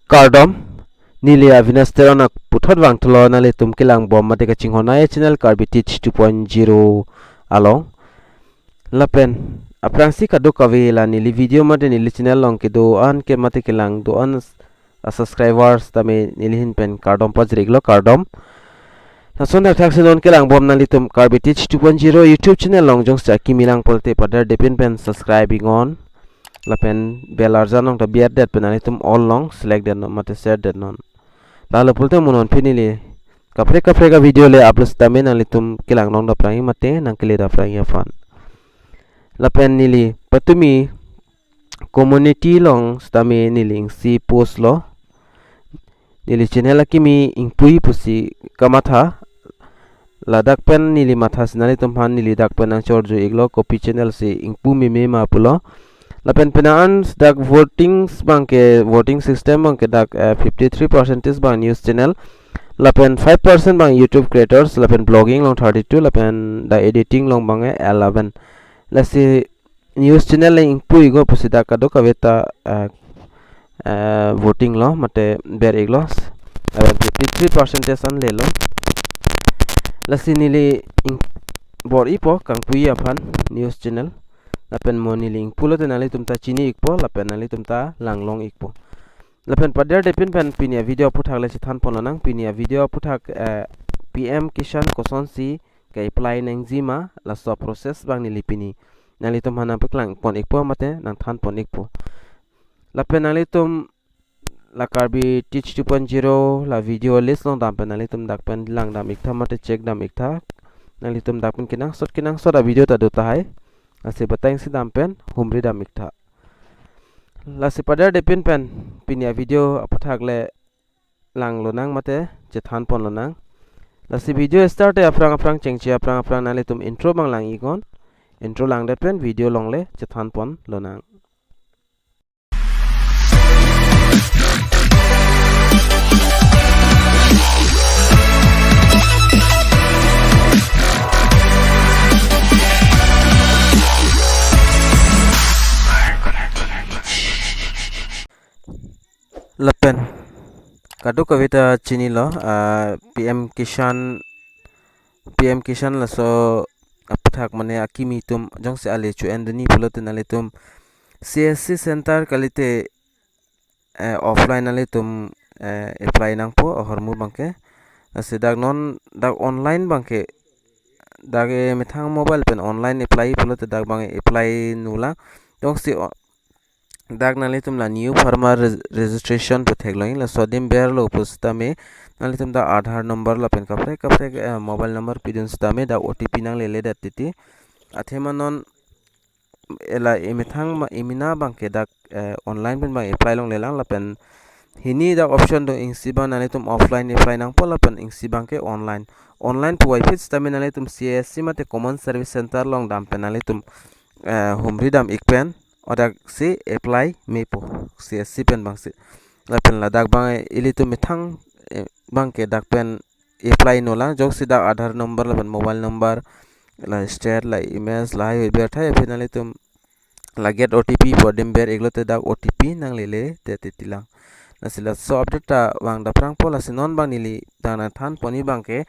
Cardom Nilia Vinasterona Puthot Wang Tolo Nali Tum Kilang Bom Mateka Chinghonai Channel Carbi Teach 2.0 Along Lapen Aprangsi Kado Kavela Nili video Mate Nili Channel Long Kido An Ke Mate Kilang Do An subscribers Tame Nilihin Pen Cardom Paz Reglo Cardom Nason Taxinon Kilang Bom Nali Tum Carbi Teach 2.0 YouTube channel Long Jong Akimi Lang Polte Pada Depin Pen subscribing on Lapen bell ARJAN nong ta biar det penali tum all long select den mate share den non lalu pulte munon pinili kapre ka video le upload tame nali tum kilang nong da prangi mate nang kile da prangi fan lapen nili patumi community long stame nili si post lo nili channel Akimi ingpui pusi kamatha ladak pen nili matha sinali tum han nili dak pen ang chorjo iglo copy channel si ingpu mi me ma pulo Lapen penaan dak voting system bangke dak 53% bang news channel lapen 5% bang YouTube creators lapen blogging long 32 lapen da editing long bang 11 lasi news channel ing pui go pusida kado kaveta voting lo mate ber iglo 53% an lelo lasi nili ing bor ipo kang pui apan news channel lapen moni link pulo tenali tumta chini ikpo lapen nali tumta langlong ikpo lapen padar depin pen pinia video puthak le chithan ponanang pinia video puthak PM Kisan Koson si kai apply nang zima la so process bang nili pini nali tum hana paklang pon ikpo mate nang than pon ikpo lapen nali tum la karbi teach 2.0 la video list long dam pen nali tum dak pen lang dam ikta mate check dam ikta nali tum dak pen kinang sot da video ta dota hai Lasi batang si dampen humri damikta. Lasi pada depin pen pinia video apathak le lang lonang mate jethan pon lonang. Lasi video start aprang cengci aprang nali tum intro bang lang ikon. Intro lang depen video long le jethan pon lonang. Lapen kado kavita chini lo PM Kisan la so apathak mane Akimi tum jong se ale chu endani puloten ale tum CSC center kalite offline ale tum apply nang po hormu bangke ase dak non dak online bangke dak methang mobile pen online apply pulote dak bang apply nula jong se dak nali tum la new farmer registration pe theglain la sodim ber lo pusta me nali tum da Aadhaar number la pen kapre mobile number pidun sta me da OTP nang le dat titi athemanon ela emithang ma imina bangke dak online pen bang apply long lelang la pen hini da option do ingsiba nali tum offline apply nang pola pen ingsi bangke online pu wifi sta me nali tum CSC mate common service center long dam pen nali tum humri dam ikpen odak si apply mepo CSC pen bang si lapen ladak bang ilitu mithang bang ke dak pen apply nola jok si dak Aadhaar number lapen mobile number la state la email la hi ber thai finally tum la get OTP podem ber eglote dak OTP nang lele te titilang nasila so update ta wang da prang pola sinon bang nili dana than poni bang ke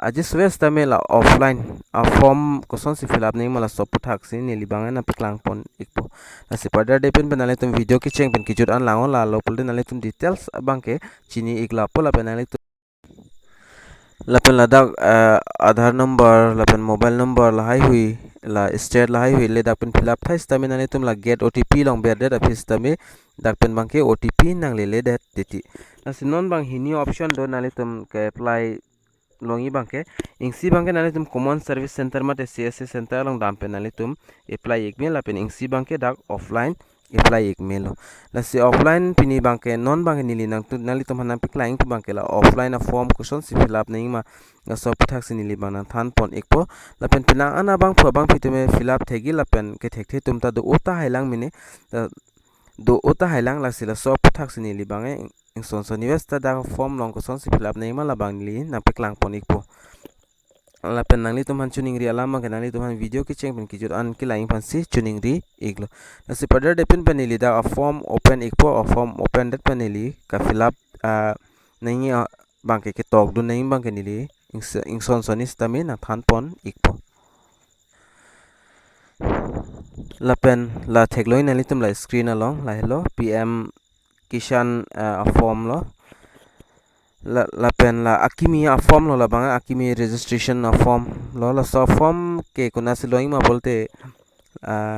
ajis west tamela offline a form koson si fill up nei mala so puthak si nili bang na paklang pon ikpo asi pada depend benale tum video ki cheng pen kijut an lango la lo pulde nale tum details bang ke chini igla pola penale tum lapen ladak Aadhaar number lapen mobile number la hai hui la state la hai hui le dak pen fill up thai stami nale tum la get OTP long ber det office tami dak pen bang ke OTP nang le det titi asinon bang hini option do nale tum ke apply longi bangke ingsi bangke nali tum common service center mate CSC center long dampe nali tum apply ikmel lapen ingsi bangke dak offline apply ikmelo la si offline pini bangke non bangke nili nang tu nali tum hanam piklaing tu bangke la offline a form kuson si fill up nei ma na so puthak si nili bang than pon ikpo lapen pina ana bang pho bang pitume fill up thegi lapen ke thekthi tum ta do ota hailang mine do ota hailang la si la so puthak si nili bange ingson so niwesta da form long kuson si fill up nei ma la bang nili na piklang pon ikpo lapen nangli tum han chuning ri alama ke nangli tum han video ki cheng pen ki jur an ki laing pan si chuning ri iglo nasi pada depin panili da a form open ikpo a form open det panili ka fill up nangi bangke ke tok du nangi bangke nili ingson sonis tami na than pon ikpo lapen la thekloi nali tum la screen along la hello pm kisan a form lo la pen la akimi a form lo la banga akimi registration a form lo la so form ke kuna si loing ma bolte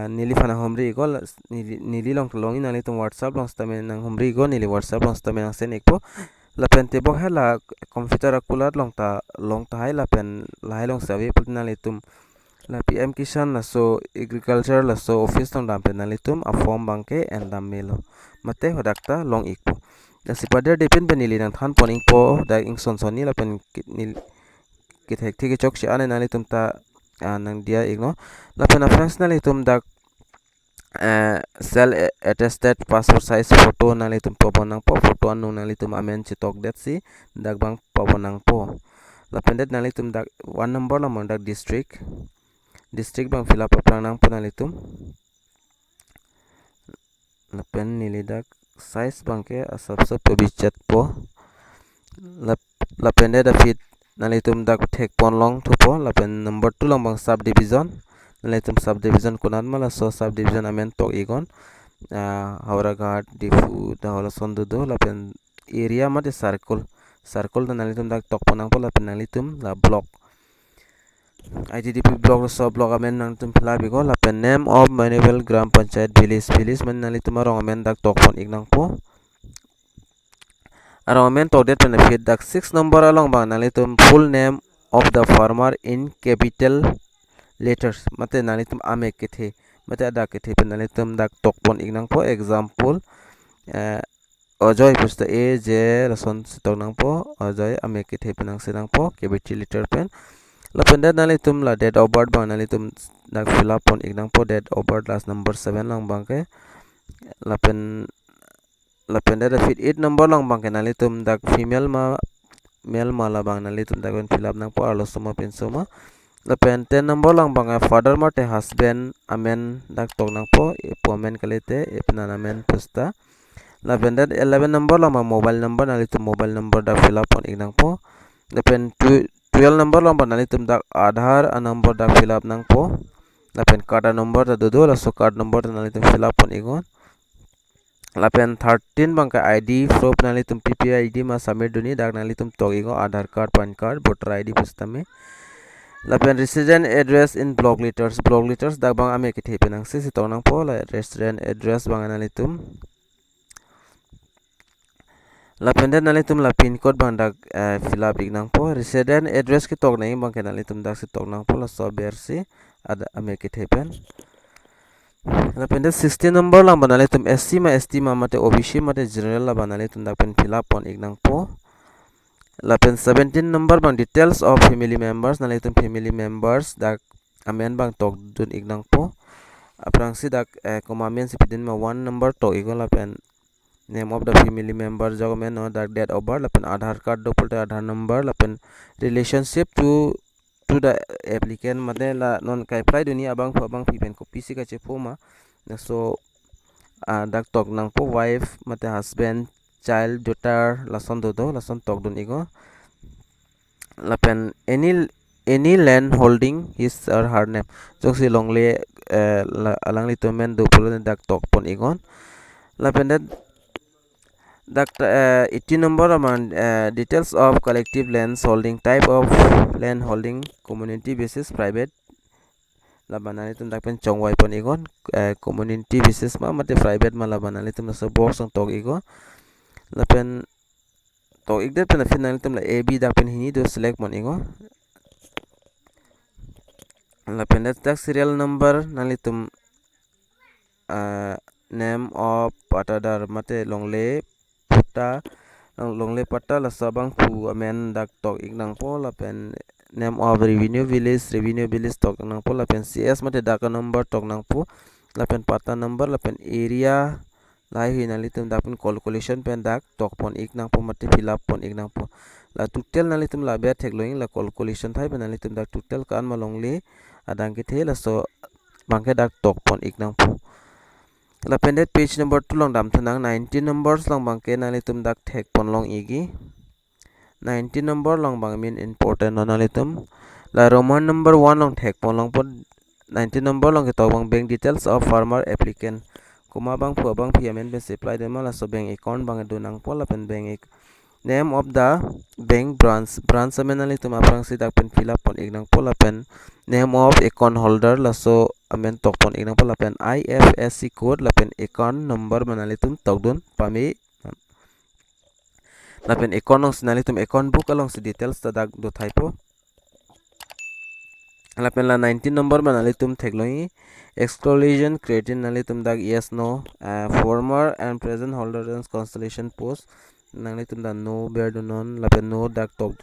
nili fana homri gol nili long longi nali tum whatsapp long stame nang homri go nili whatsapp long stame nang sen ekpo la pen te bok hela computer akulat long ta hai la pen la hai long sabi put nali tum la pm kisan la so agriculture la so office tong dam pen nali tum a form bangke and dam melo mate hodakta long ekpo da si pada depend penili nang than poning po da ing son soni la pen nil kit hek thik chok shi ane nali tum ta nang dia igno la pen afrans nali tum da cell attested passport size photo nali tum po nang po photo anu nali tum amen chitok det si dak bang po nang po la pen det nali tum dak one number la mon dak district bang fill up aplang nang po nali tum la pen nili dak size bangke asap sap bichat po la pen da fit nali tum dak thek pon long thu po la pen number 2 long bang subdivision nali tum subdivision kunan mala so subdivision amen tok igon hauraghat difu da hola sondu do la pen area mate circle da nali tum dak tok ponang po la pen nali tum la block IDDP block so block amen nang tum phila bigo la pen name of manual gram panchayat village man nali tum arong amen dak tok pon ignang po arong amen tok det pen fit dak 6 number along bang nali tum full name of the farmer in capital letters mate nali tum ame ke the mate ada ke the pen nali tum dak tok pon ignang po example Ojoy pusta A J rason sitok nang po Ojoy ame ke the penang senang po capital letter pen la pen dat nali tum la date of birth bang nali tum dak fill up pon ignang po date of birth last number 7 lang bang ke la pen dat fit 8 number lang bang ke nali tum dak female ma male ma la bang nali tum dak fill up nang po arlo soma pen soma la pen 10 number lang bang father ma te husband amen dak tok nang po woman kalete ipna amen pusta la pen dat 11 number lang bang mobile number nali tum mobile number dak fill up pon ignang po la pen 12 number lang bang nali tum dak aadhar a number dak fill up nang po la pen card a number da do la so card number nali tum fill up pon igon la pen 13 bang ka id proof nali tum ppi id ma submit duni dak nali tum tok igo aadhar card pan card voter id pustame la pen resident address in block letters dak bang ame ke the penang si tok nang po la resident address bang nali tum la pen dat nali tum la pin code bang dak fill up ignang po resident address ki tok nai bang ke nali tum dak si tok nang po la so bersi ada ame ke the pen la pen dat 16 number lang bang nali tum SC ma mate OBC mate general la bang nali tum dak pen fill up pon ignang po la pen 17 number bang details of family members nali tum family members dak amen bang tok dun ignang po aprang si dak komamen si pidin ma 1 number tok igo la pen name of the family member jogomen no dak date of birth la pen aadhar card do pulte aadhar number la pen relationship to the applicant mate la non kai apply duni abang pi pen copy si ka che phoma so dak tok nang po wife mate husband child daughter la son do la son tok dun igo la pen any land holding his or her name jok si longle alang li to men do pulo dak tok pon igon la pen that 80 number among details of collective lands holding type of land holding community basis private la banani tum dak pen chongwai pon igon community basis ma mate private ma la banani tum so box ang tok igo la pen tok igde pen final tum la ab dak pen hini do select mon igo la pen that serial number nali tum name of patadar mate longle puta longle pata la sabang pu amen dak tok ignang po la pen name of revenue village tok nang po la pen cs mate dak number tok nang po la pen pata number la pen area lai hi nali tum dak pen calculation pen dak tok pon ignang po mate fill up pon ignang po la total nali tum la ber thek loing la calculation thai ban nali tum dak total kan ma long le adang ke the la so bangke dak tok pon ik nang pu la pended page number 2 long dam thanang 19 numbers long bangke nali tum dak thek pon long igi 19 number long bang mean important nali tum la roman number 1 long thek pon long pon 19 number long ke to bang bank details of farmer applicant kuma bang phu bang payment be supply de mala so bank account bang do nang pon la pen bank name of the bank branch amenali tum aprang si dak pen fill up pon ignang pon la pen name of account holder la so amen tok pon ignang pon la pen IFSC code la pen account number manali tum tok don pami la pen account nong sinali tum account book along si details ta dak do thaipo la pen la 19 number manali tum thekloi exclusion created nali tum dak yes no former and present holders constellation post nali tum da no bear do non la pen no dak tok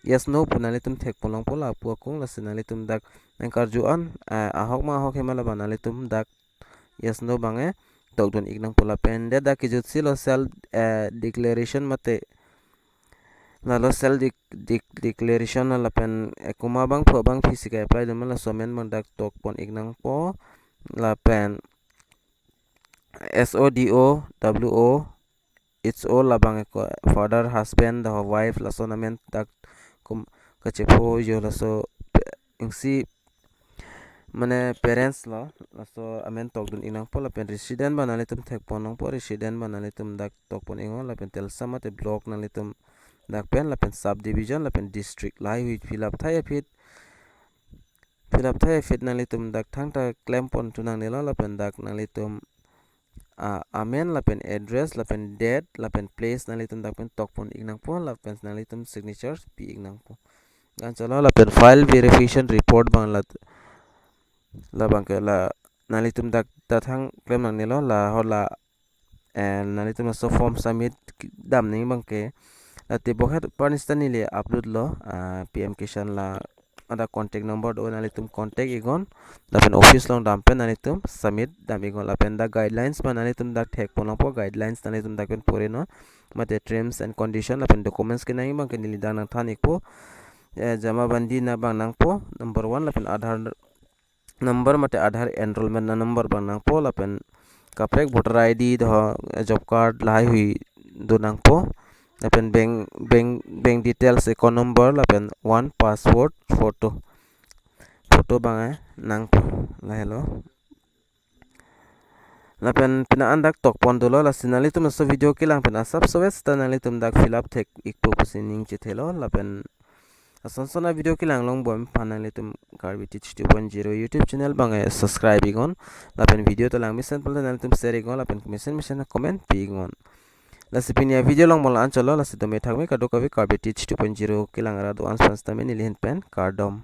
yes no punali tum thek polong pola pu kong la sinali tum dak angkar juan ahok ma ahok hemala banali tum dak yes no bange tok don ignang pola pen de dak kijut silo self declaration mate la lo self declaration la pen kuma bang pho bang physical apply de mala somen mang dak tok pon ignang po la pen SODO it's all labang father husband the wife la sonamen dak kum kachepo yo la so ingsi mane parents la so amen tok dun inang po la pen resident banali tum thek ponong po resident banali tum dak tok pon ingo la pen tel samate block nali tum dak pen la pen subdivision la pen district lai hui fill up thai fit nali tum dak thang ta claim pon tunang nilo la pen dak nali tum amen la pen address la pen date la pen place nali tum dak pen tok pon ignang po la pen nali tum signatures pi ignang po gan chalo la pen file verification report bang la bang ke la nali tum dak ta thang claim nang nilo la hola and nali tum so form submit dam ning bang ke la te bokhat panistani le upload lo PM Kisan la ada contact number do nali tum contact igon la pen office long dam pen nali tum submit dam igon la pen da guidelines ma nali tum dak thek pon po guidelines nali tum dak pen pore no mate terms and condition la pen documents ke nang bang ke nili dang nang thanik po jama bandi na bang nang po number 1 la pen aadhar number mate aadhar enrollment na number bang nang po la pen kaprek voter ID do job card lai hui do nang po la pen bank details account number la pen one password photo bang nang po la hello la pen pina andak tok pon dolo la sinali tum so video kilang pen asap so west tanali tum dak fill up thek ikpo pusining chithelo la pen asonsona video kilang long bom panali tum garbi teach 2.0 YouTube channel bang subscribe igon la pen video to lang misen pon nali tum share igon la pen misen comment pi igon la sipinia video long mol ancholo la sidome thakme kado kabe garbi teach 2.0 kilang ara do answers tame nili hen pen cardom